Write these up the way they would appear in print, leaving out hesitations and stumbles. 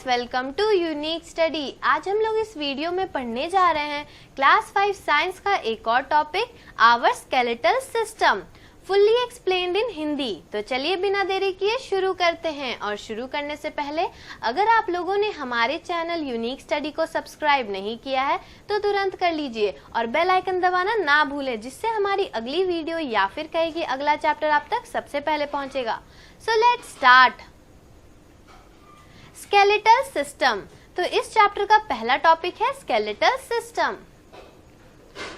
Friends, welcome to unique study. आज हम लोग इस वीडियो में पढ़ने जा रहे हैं क्लास 5 साइंस का एक और topic, our skeletal system, fully explained in Hindi. तो चलिए बिना देरी किए शुरू करते हैं। और शुरू करने से पहले अगर आप लोगों ने हमारे चैनल यूनिक स्टडी को सब्सक्राइब नहीं किया है तो तुरंत कर लीजिए और बेल आइकन दबाना ना भूलें, जिससे हमारी अगली वीडियो या फिर कहेगी अगला चैप्टर आप तक सबसे पहले पहुंचेगा। So let's start. Skeletal system. तो इस चैप्टर का पहला टॉपिक है skeletal system.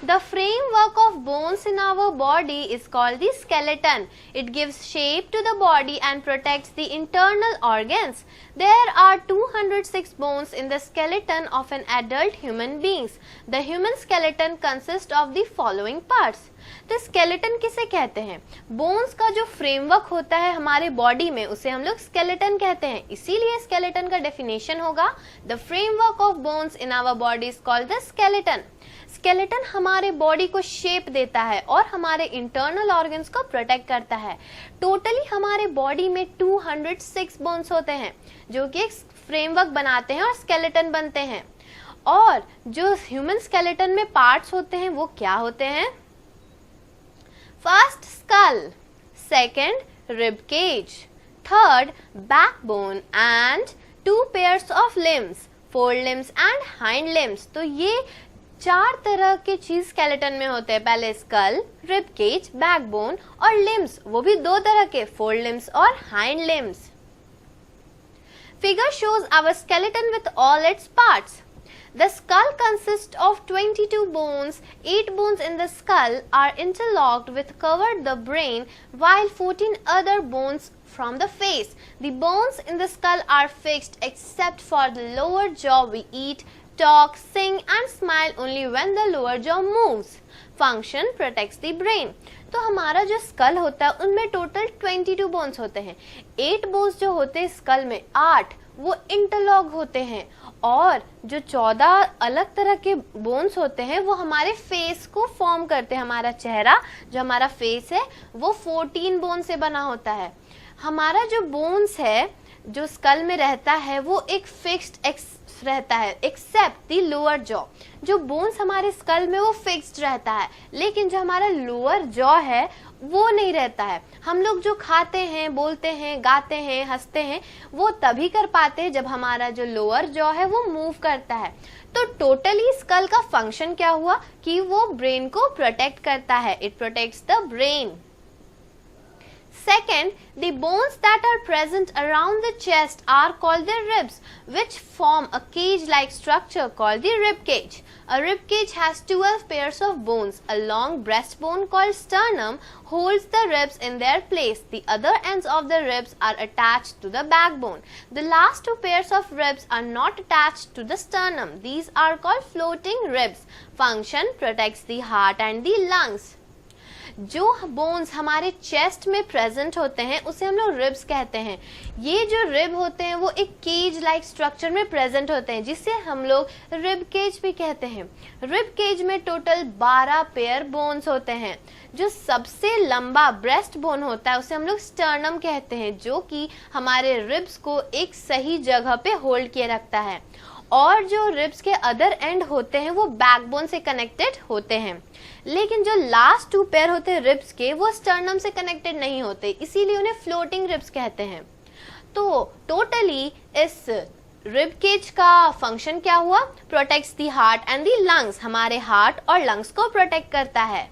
The framework of bones in our body is called the skeleton. It gives shape to the body and protects the internal organs. There are 206 bones in the skeleton of an adult human being. The human skeleton consists of the following parts. तो skeleton किसे कहते हैं? Bones का जो framework होता है हमारे body में उसे हम लोग स्केलेटन कहते हैं। इसीलिए स्केलेटन का डेफिनेशन होगा the framework of bones in our body is called the skeleton. Skeleton हमारे बॉडी को शेप देता है और हमारे इंटरनल ऑर्गन्स को प्रोटेक्ट करता है। टोटली हमारे बॉडी में 206 बोन्स होते हैं जो कि एक फ्रेमवर्क बनाते हैं और स्केलेटन बनते हैं। और जो ह्यूमन स्केलेटन में पार्ट्स होते हैं वो क्या होते हैं? First skull, second rib cage, third backbone and 2 pairs of limbs, fore limbs and hind limbs. तो ये 4 तरह के चीज स्केलेटन में होते हैं। पहले स्कल, रिब केज, बैकबोन और लिम्स, वो भी 2 तरह के, फोर लिम्स और hind limbs. Figure shows our skeleton with all its parts. The skull consists of 22 bones. 8 bones in the skull are interlocked with covered the brain, while 14 other bones from the face. The bones in the skull are fixed except for the lower jaw. We eat, talk, sing and smile only when the lower jaw moves. Function protects the brain. तो हमारा जो school होता है उनमें total 22 bones होते हैं। 8 bones जो होते हैं स्कल में, 8 वो इंटरलॉक होते हैं और जो 14 अलग तरह के बोन्स होते हैं वो हमारे फेस को फॉर्म करते हैं। हमारा चेहरा जो हमारा फेस है वो 14 बोन से बना होता है। हमारा जो बोन्स है जो स्कल में रहता है वो एक फिक्स्ड रहता है एक्सेप्ट दी लोअर जॉ। जो बोन्स हमारे स्कल में वो फिक्स्ड रहता है, लेकिन जो हमारा लोअर जॉ है वो नहीं रहता है। हम लोग जो खाते हैं, बोलते हैं, गाते हैं, हंसते हैं वो तभी कर पाते हैं जब हमारा जो लोअर जॉ है वो मूव करता है। तो टोटली स्कल का फंक्शन क्या हुआ कि वो ब्रेन को प्रोटेक्ट करता है। It protects the brain. Second, the bones that are present around the chest are called the ribs, which form a cage-like structure called the rib cage. A rib cage has 12 pairs of bones. A long breastbone called sternum holds the ribs in their place. The other ends of the ribs are attached to the backbone. The last 2 pairs of ribs are not attached to the sternum. These are called floating ribs. Function protects the heart and the lungs. जो bones हमारे chest में present होते हैं उसे हम लोग ribs कहते हैं। ये जो रिब होते हैं वो एक केज लाइक स्ट्रक्चर में प्रेजेंट होते हैं जिसे हम लोग रिब केज भी कहते हैं। रिब केज में टोटल 12 पेयर बोन्स होते हैं। जो सबसे लंबा ब्रेस्ट बोन होता है उसे हम लोग स्टर्नम कहते हैं, जो कि हमारे रिब्स को एक सही जगह पे होल्ड किए रखता है। और जो रिब्स के अदर एंड होते हैं वो बैकबोन से कनेक्टेड होते हैं, लेकिन जो लास्ट 2 पेयर होते हैं रिब्स के वो स्टर्नम से कनेक्टेड नहीं होते, इसीलिए उन्हें फ्लोटिंग रिब्स कहते हैं। तो टोटली इस रिब केज का फंक्शन क्या हुआ? Protects the heart and the lungs, हमारे हार्ट और लंग्स को प्रोटेक्ट करता है।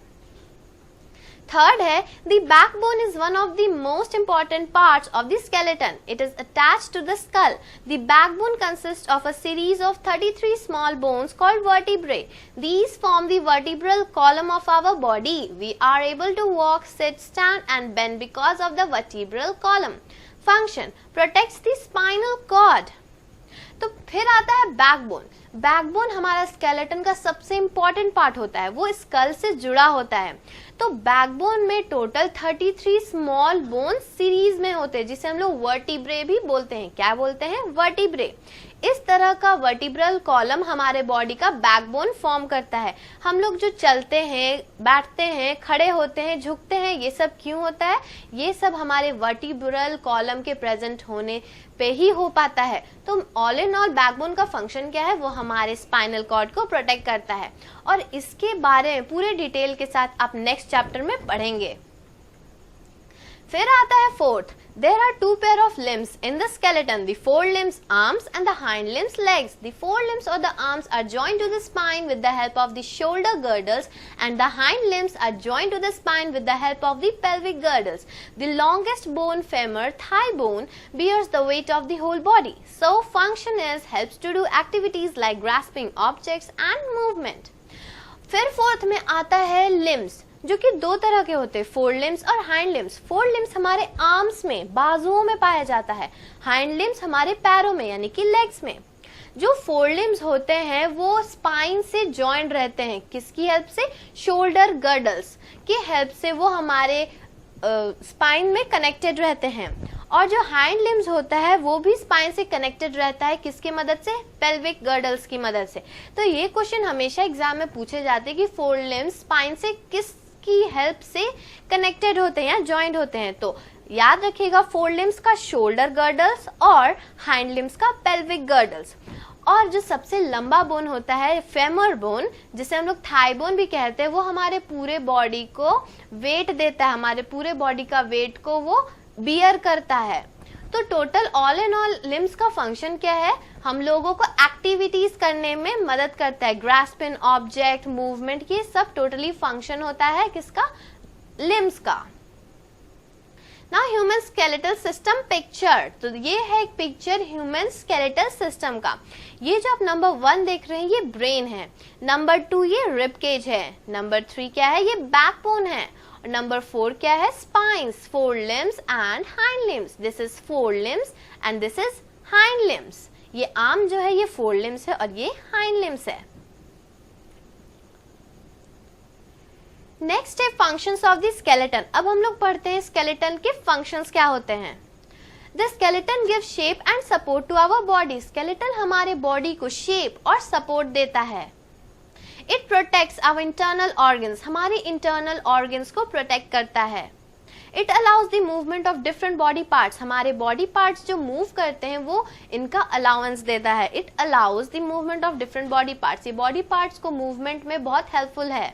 थर्ड है the backbone is one of the most important parts of the skeleton. It is attached to the skull. The backbone consists of a series of 33 small bones called vertebrae. These form the vertebral column of our body. We are able to walk, sit, stand and bend because of the vertebral column. Function protects the spinal cord. तो फिर आता है backbone. Backbone हमारा skeleton का सबसे important part होता है, वो स्कल से जुड़ा होता है। तो बैकबोन में टोटल 33 स्मॉल बोन सीरीज में होते हैं जिसे हम लोग वर्टिब्रे भी बोलते हैं। क्या बोलते हैं? वर्टिब्रे। इस तरह का वर्टिब्रल कॉलम हमारे बॉडी का बैकबोन फॉर्म करता है। हम लोग जो चलते हैं, बैठते हैं, खड़े होते हैं, झुकते हैं, ये सब क्यों होता है? ये सब हमारे वर्टिब्रल कॉलम के प्रेजेंट होने पे ही हो पाता है। तो ऑल इन ऑल बैकबोन का फंक्शन क्या है? वो हमारे स्पाइनल कॉर्ड को प्रोटेक्ट करता है और इसके बारे में पूरे डिटेल के साथ आप नेक्स्ट चैप्टर में पढ़ेंगे। फिर आता है fourth, there are two pair of limbs in the skeleton, the forelimbs arms and the hind limbs legs. The forelimbs or the arms are joined to the spine with the help of the shoulder girdles and the hind limbs are joined to the spine with the help of the pelvic girdles. The longest bone, femur, thigh bone, bears the weight of the whole body. So function is helps to do activities like grasping objects and movement. फिर fourth में आता है limbs, जो कि दो तरह के होते हैं, फोर लिम्स और हाइंड लिम्स। फोर लिम्स हमारे आर्म्स में, बाजुओं में पाया जाता है। हाइंड लिम्स हमारे पैरों में यानी कि लेग्स में। जो फोर लिम्स होते हैं वो स्पाइन से जॉइंट रहते हैं। किसकी हेल्प से? शोल्डर गर्डल्स की हेल्प से वो हमारे स्पाइन में कनेक्टेड रहते हैं। और जो हाइंड लिम्स होता है वो भी स्पाइन से कनेक्टेड रहता है। किसकी मदद से? पेल्विक गर्डल्स की मदद से। तो ये क्वेश्चन हमेशा एग्जाम में पूछे जाते हैं कि फोर लिम्स स्पाइन से किसकी हेल्प से कनेक्टेड होते हैं या जॉइंट होते हैं। तो याद रखिएगा, फोर लिम्स का शोल्डर गर्डल्स और हाइंड लिम्स का पेल्विक गर्डल्स। और जो सबसे लंबा बोन होता है फेमर बोन, जिसे हम लोग थाई बोन भी कहते हैं, वो हमारे पूरे बॉडी को वेट देता है, हमारे पूरे बॉडी का वेट को वो बियर करता है। तो total all in all limbs का फंक्शन क्या है? हम लोगों को एक्टिविटीज करने में मदद करता है। ग्रास्प इन ऑब्जेक्ट, मूवमेंट, ये सब टोटली फंक्शन होता है किसका? लिम्स का। Now human skeletal system picture, तो ये है एक पिक्चर ह्यूमन स्केलेटल सिस्टम का। ये जो आप नंबर 1 देख रहे हैं ये ब्रेन है, नंबर 2 ये रिब केज है, नंबर 3 क्या है? ये बैकबोन है, और नंबर 4 क्या है? Spines, four limbs and hind limbs. This is four limbs and this is hind limbs. ये आर्म जो है ये फोर लिम्स है और ये हाइंड लिम्स है। नेक्स्ट है फंक्शंस ऑफ द स्केलेटन। अब हम लोग पढ़ते हैं स्केलेटन के फंक्शंस क्या होते हैं। The skeleton give shape and support to our body. Skeleton हमारे बॉडी को शेप और सपोर्ट देता है। It protects our internal organs, हमारे इंटरनल ऑर्गन्स को प्रोटेक्ट करता है। It allows the movement of different body parts, हमारे बॉडी पार्ट्स जो मूव करते हैं वो इनका अलाउंस देता है। It allows the movement of different body parts, ये बॉडी पार्ट्स को मूवमेंट में बहुत हेल्पफुल है।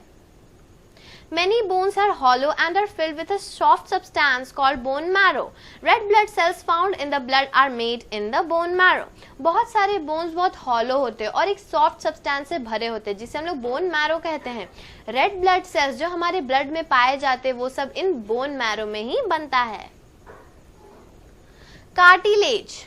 Many bones are hollow and are filled with a soft substance called bone marrow. Red blood cells found in the blood are made in the bone marrow. बहुत सारे bones बहुत hollow होते हैं और एक सॉफ्ट सब्सटेंस से भरे होते हैं जिसे हम लोग बोन मैरो कहते हैं। रेड ब्लड सेल्स जो हमारे ब्लड में पाए जाते हैं वो सब इन बोन मैरो में ही बनता है। Cartilage.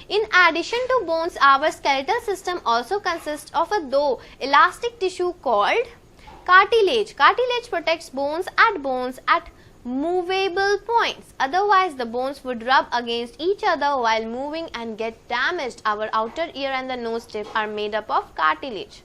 In addition to bones, our skeletal system also consists of a though elastic tissue called cartilage. Cartilage protects bones at movable points. Otherwise, the bones would rub against each other while moving and get damaged. Our outer ear and the nose tip are made up of cartilage.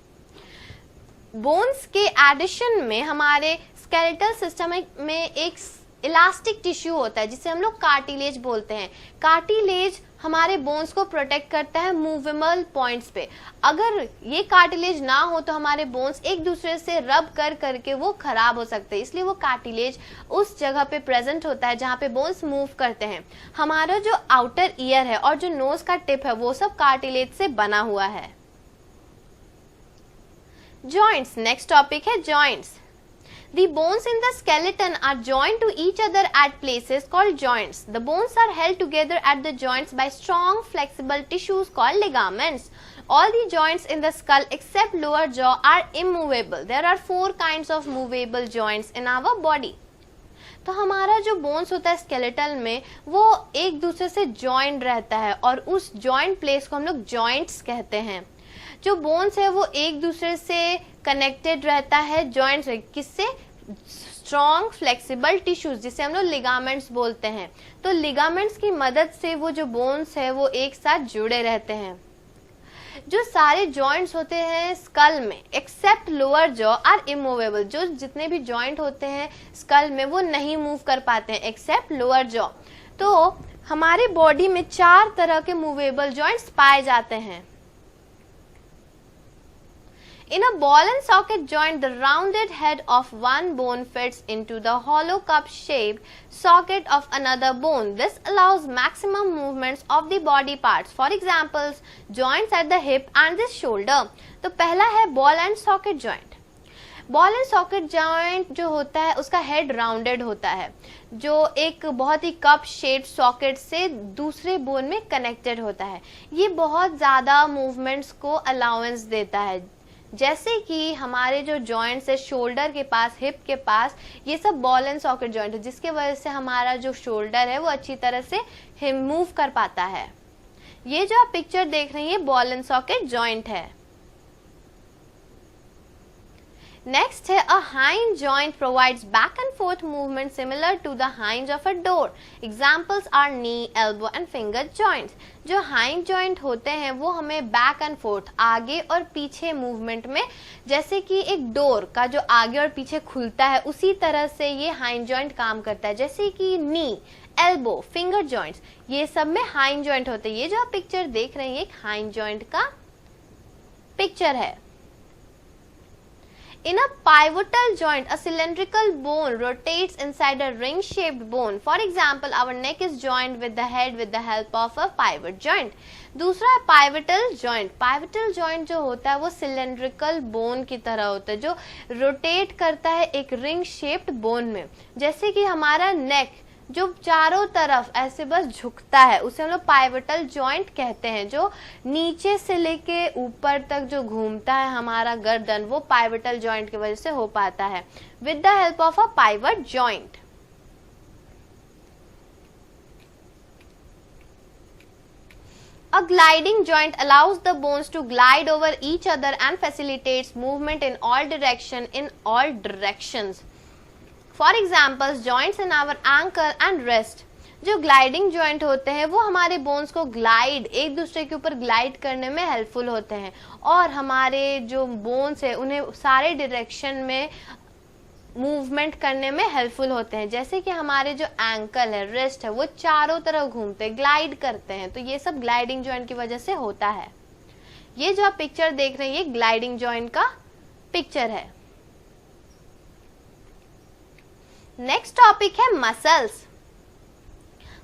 Bones के addition में हमारे skeletal system में एक elastic tissue होता है जिसे हम लोग कार्टिलेज बोलते हैं। कार्टिलेज हमारे बोन्स को प्रोटेक्ट करता है मूवेबल पॉइंट्स पे। अगर ये कार्टिलेज ना हो तो हमारे बोन्स एक दूसरे से रब कर करके वो खराब हो सकते हैं, इसलिए वो कार्टिलेज उस जगह पे प्रेजेंट होता है जहाँ पे बोन्स मूव करते हैं। हमारा जो आउटर ईयर है और जो नोज का टिप है वो सब कार्टिलेज से बना हुआ है। जॉइंट्स, नेक्स्ट टॉपिक है joints. The bones in the skeleton are joined to each other at places called joints. The bones are held together at the joints by strong flexible tissues called ligaments. All the joints in the skull except lower jaw are immovable. There are 4 kinds of movable joints in our body. तो हमारा जो bones होता है skeletal में वो एक दूसरे से जॉइंट रहता है और उस जॉइंट प्लेस को हम लोग जॉइंट्स कहते हैं। जो बोन्स है वो एक दूसरे से कनेक्टेड रहता है जॉइंट्स से, किससे? स्ट्रॉन्ग फ्लेक्सिबल टिश्यूज जिसे हम लोग लिगामेंट्स बोलते हैं। तो लिगामेंट्स की मदद से वो जो बोन्स है वो एक साथ जुड़े रहते हैं। जो सारे जॉइंट्स होते हैं स्कल में except lower jaw are immovable, जो जितने भी जॉइंट होते हैं स्कल में वो नहीं मूव कर पाते हैं एक्सेप्ट लोअर जॉ। तो हमारे बॉडी में 4 तरह के मूवेबल जॉइंट्स पाए जाते हैं। In a ball and socket joint, the rounded head of one bone fits into the hollow cup-shaped socket of another bone. This allows maximum movements of the body parts. For examples, joints at the hip and the shoulder. तो पहला है ball and socket joint. Ball and socket joint जो होता है उसका head rounded होता है, जो एक बहुत ही कप शेप्ड सॉकेट से दूसरे बोन में कनेक्टेड होता है. ये बहुत ज़्यादा मूवमेंट्स को अलाउंस देता है. जैसे कि हमारे जो जॉइंट्स है शोल्डर के पास, हिप के पास, ये सब बॉल एंड सॉकेट जॉइंट है, जिसके वजह से हमारा जो शोल्डर है वो अच्छी तरह से मूव कर पाता है. ये जो आप पिक्चर देख रही हैं बॉल एंड सॉकेट जॉइंट है. Next है a hinge joint provides back and forth movement similar to the hinge of a door. Examples are knee, elbow and finger joints. जो hinge joint होते हैं वो हमें back and forth, आगे और पीछे movement में, जैसे कि एक डोर का जो आगे और पीछे खुलता है उसी तरह से ये hinge joint काम करता है. जैसे कि knee, elbow, finger joints, ये सब में hinge joint होते हैं. ये जो आप पिक्चर देख रहे हैं एक hinge joint का पिक्चर है. In a pivotal joint, a cylindrical bone rotates inside a ring-shaped bone. For example, our neck is joined with the head with the help of a pivot joint. दूसरा है pivotal joint. Pivotal joint जो होता है वो cylindrical bone की तरह होता है, जो rotate करता है एक ring-shaped bone में. जैसे कि हमारा neck जो चारों तरफ ऐसे बस झुकता है उसे हम लोग पाइवटल जॉइंट कहते हैं. जो नीचे से लेके ऊपर तक जो घूमता है हमारा गर्दन, वो पाइवटल जॉइंट की वजह से हो पाता है with the help of a pivot joint. A gliding joint allows the bones to glide over each other and facilitates movement in all directions. For example, joints in our ankle and wrist. जो gliding joint होते हैं वो हमारे bones को glide, एक दूसरे के ऊपर ग्लाइड करने में हेल्पफुल होते हैं और हमारे जो बोन्स है उन्हें सारे डायरेक्शन में मूवमेंट करने में हेल्पफुल होते हैं. जैसे कि हमारे जो एंकल है, रिस्ट है, वो चारों तरफ घूमते हैं, ग्लाइड करते हैं. तो ये सब ग्लाइडिंग जॉइंट की वजह से होता है. ये जो आप पिक्चर देख रहे हैं ये ग्लाइडिंग जॉइंट का पिक्चर है. नेक्स्ट टॉपिक है muscles.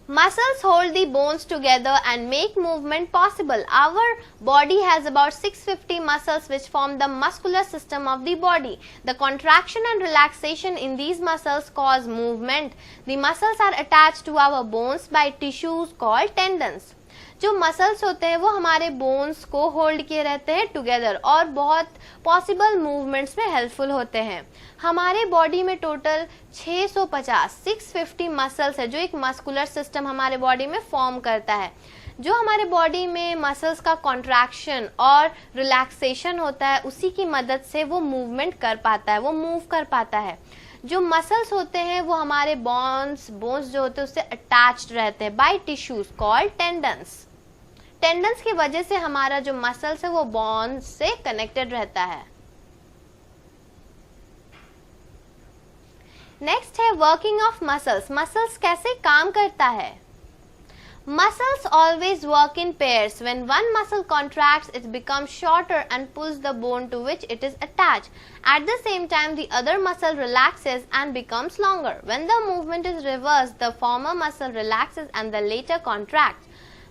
Muscles hold the bones together and make movement possible. Our body has about 650 muscles which form the muscular system of the body. The contraction and relaxation in these muscles cause movement. The muscles are attached to our bones by tissues called tendons. जो muscles होते हैं वो हमारे bones को hold किए रहते हैं together और बहुत पॉसिबल मूवमेंट्स में हेल्पफुल होते हैं. हमारे बॉडी में टोटल 650 मसल्स है जो एक मस्कुलर सिस्टम हमारे बॉडी में फॉर्म करता है. जो हमारे बॉडी में मसल्स का कॉन्ट्रैक्शन और रिलैक्सेशन होता है उसी की मदद से वो मूवमेंट कर पाता है, वो मूव कर पाता है. जो मसल्स होते हैं वो हमारे बोन्स जो होते हैं उससे अटैच्ड रहते हैं by tissues called tendons. Tendons की वजह से हमारा जो मसल्स है वो बोन्स से कनेक्टेड रहता है. नेक्स्ट है वर्किंग ऑफ मसल्स. मसल्स कैसे काम करता है? Muscles always work in pairs. When one muscle contracts, it becomes shorter and pulls the bone to which it is attached. At the same time, the other muscle relaxes and becomes longer. When the movement is reversed, the former muscle relaxes and the later contracts.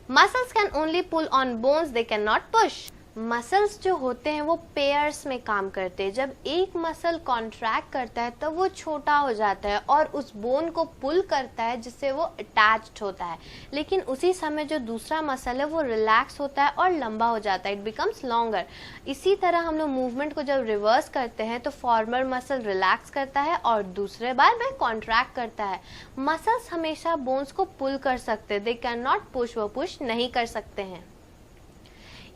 Muscles can only pull on bones, they cannot push. Muscles जो होते हैं वो pairs में काम करते हैं. जब एक मसल कॉन्ट्रैक्ट करता है तब वो छोटा हो जाता है और उस बोन को पुल करता है जिससे वो अटैच्ड होता है. लेकिन उसी समय जो दूसरा मसल है वो रिलैक्स होता है और लंबा हो जाता है, इट बिकम्स लॉन्गर. इसी तरह हम लोग मूवमेंट को जब रिवर्स करते हैं तो फॉर्मर मसल रिलैक्स करता है और दूसरे बार में कॉन्ट्रैक्ट करता है. मसल्स हमेशा बोन्स को पुल कर सकते हैं, दे कैन नॉट पुश, वो पुश नहीं कर सकते हैं.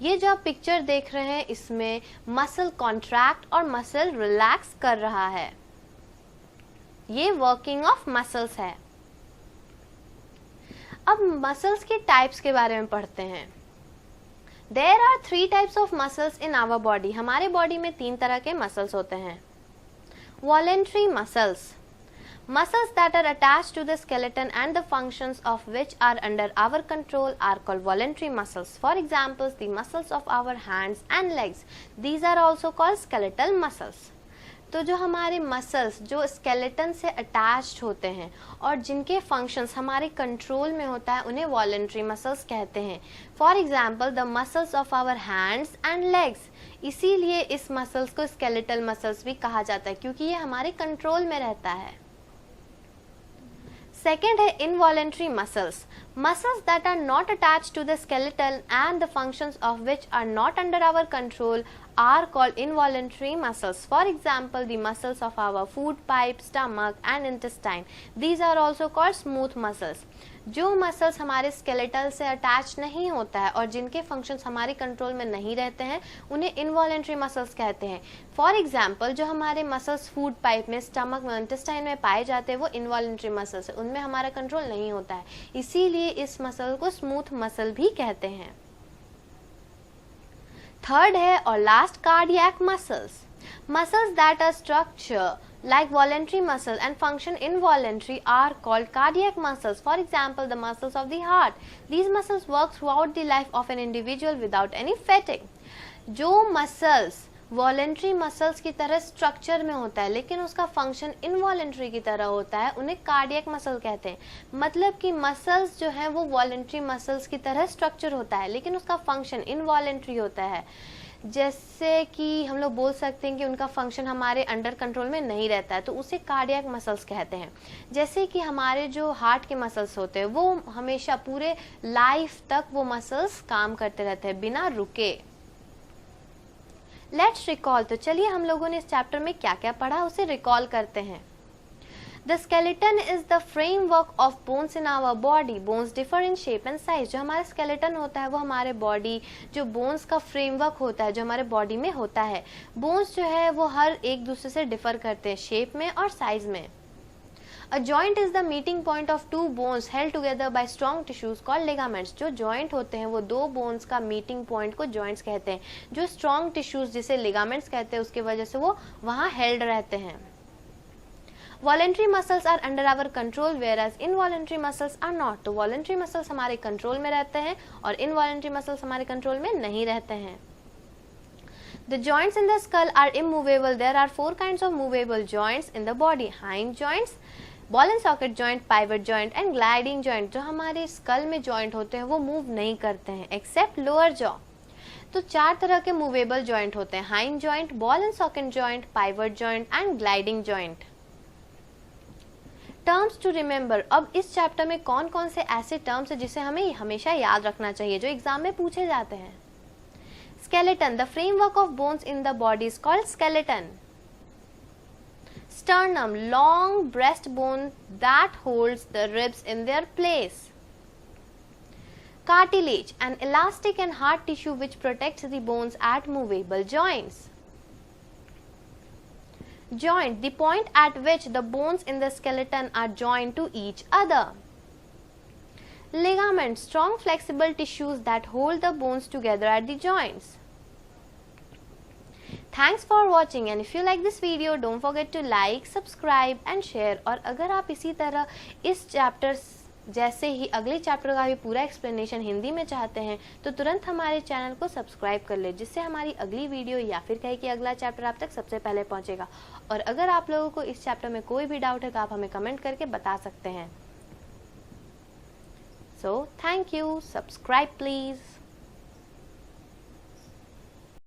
ये जो आप पिक्चर देख रहे हैं इसमें मसल कॉन्ट्रैक्ट और मसल रिलैक्स कर रहा है. ये वर्किंग ऑफ मसल्स है. अब मसल्स के टाइप्स के बारे में पढ़ते हैं. There are 3 types of muscles in our body. हमारे बॉडी में 3 तरह के मसल्स होते हैं. Voluntary muscles. Muscles that are attached to the skeleton and the functions of which are under our control are called voluntary muscles. For example, the muscles of our hands and legs. These are also called skeletal muscles. तो जो हमारे muscles जो skeleton से attached होते हैं और जिनके functions हमारे कंट्रोल में होता है उन्हें वॉलंटरी मसल्स कहते हैं. For example the muscles of our hands and legs. इसीलिए इस मसल्स को स्केलेटल मसल्स भी कहा जाता है क्योंकि ये हमारे कंट्रोल में रहता है. सेकेंड है involuntary muscles. Muscles that are not attached to the skeleton and the functions of which are not under our control are called involuntary muscles. For example, the muscles of our food pipe, stomach and intestine. These are also called smooth muscles. जो muscles हमारे skeletal से attach नहीं होता है और जिनके functions हमारे control में नहीं रहते हैं उन्हें इनवॉलेंट्री मसल्स कहते हैं. फॉर एग्जांपल जो हमारे मसल्स फूड पाइप में, स्टमक में, इंटेस्टाइन में पाए जाते हैं वो इनवॉलेंट्री मसल्स है, उनमें हमारा कंट्रोल नहीं होता है, इसीलिए इस मसल को स्मूथ मसल भी कहते हैं. थर्ड है और last cardiac muscles. Muscles that are structure like voluntary muscle and function involuntary are called cardiac muscles. For example, the muscles of the heart. These muscles work throughout the life of an individual without any fatigue. जो muscles voluntary muscles की तरह structure में होता है लेकिन उसका function involuntary की तरह होता है, उन्हें कार्डियक मसल कहते हैं. मतलब कि मसल्स जो है वो वॉलेंट्री मसल्स की तरह स्ट्रक्चर होता है लेकिन उसका फंक्शन इनवॉलेंट्री होता है. जैसे कि हम लोग बोल सकते हैं कि उनका फंक्शन हमारे अंडर कंट्रोल में नहीं रहता है तो उसे कार्डियक मसल्स कहते हैं. जैसे कि हमारे जो हार्ट के मसल्स होते हैं वो हमेशा पूरे लाइफ तक वो मसल्स काम करते रहते हैं बिना रुके. Let's recall. तो चलिए हम लोगों ने इस चैप्टर में क्या क्या पढ़ा उसे रिकॉल करते हैं. The skeleton is the framework of bones in our body. Bones differ in shape and size. जो हमारा skeleton होता है वो हमारे body जो bones का framework होता है जो हमारे body में होता है. Bones जो है वो हर एक दूसरे से differ करते हैं shape में और size में. A joint is the meeting point of two bones held together by strong tissues called ligaments. जो joint होते हैं वो दो bones का meeting point को joints कहते हैं. जो strong tissues जिसे ligaments कहते हैं उसके वजह से वो वहाँ held रहते हैं. Voluntary muscles are under our control whereas involuntary muscles are not. तो voluntary muscles हमारे कंट्रोल में रहते हैं और involuntary muscles हमारे कंट्रोल में नहीं रहते हैं. The joints in the skull are immovable. There are 4 kinds of movable joints in the body. Hind joints, ball and socket joint, pivot joint and gliding joint. जो हमारे skull में joint होते हैं वो move नहीं करते हैं except lower jaw. तो 4 तरह के movable joint होते हैं. Hind joint, ball and socket joint, pivot joint and gliding joint. Terms to remember. अब इस चैप्टर में कौन कौन से ऐसे टर्म्स है जिसे हमें हमेशा याद रखना चाहिए जो एग्जाम में पूछे जाते हैं. Skeleton. The framework of bones in the body is called skeleton. Sternum. Long breast bone that holds the ribs in their place. Cartilage. An elastic and hard tissue which protects the bones at movable joints. Joint. The point at which the bones in the skeleton are joined to each other. Ligament. Strong flexible tissues that hold the bones together at the joints. Thanks for watching and if you like this video don't forget to like, subscribe and share. और अगर आप इसी तरह इस chapter जैसे ही अगले chapter का भी पूरा एक्सप्लेनेशन हिंदी में चाहते हैं तो तुरंत हमारे चैनल को सब्सक्राइब कर ले जिससे हमारी अगली वीडियो या फिर कहे कि अगला चैप्टर आप तक सबसे पहले पहुंचेगा. और अगर आप लोगों को इस चैप्टर में कोई भी डाउट है तो आप हमें कमेंट करके बता सकते हैं. So thank you. Subscribe please.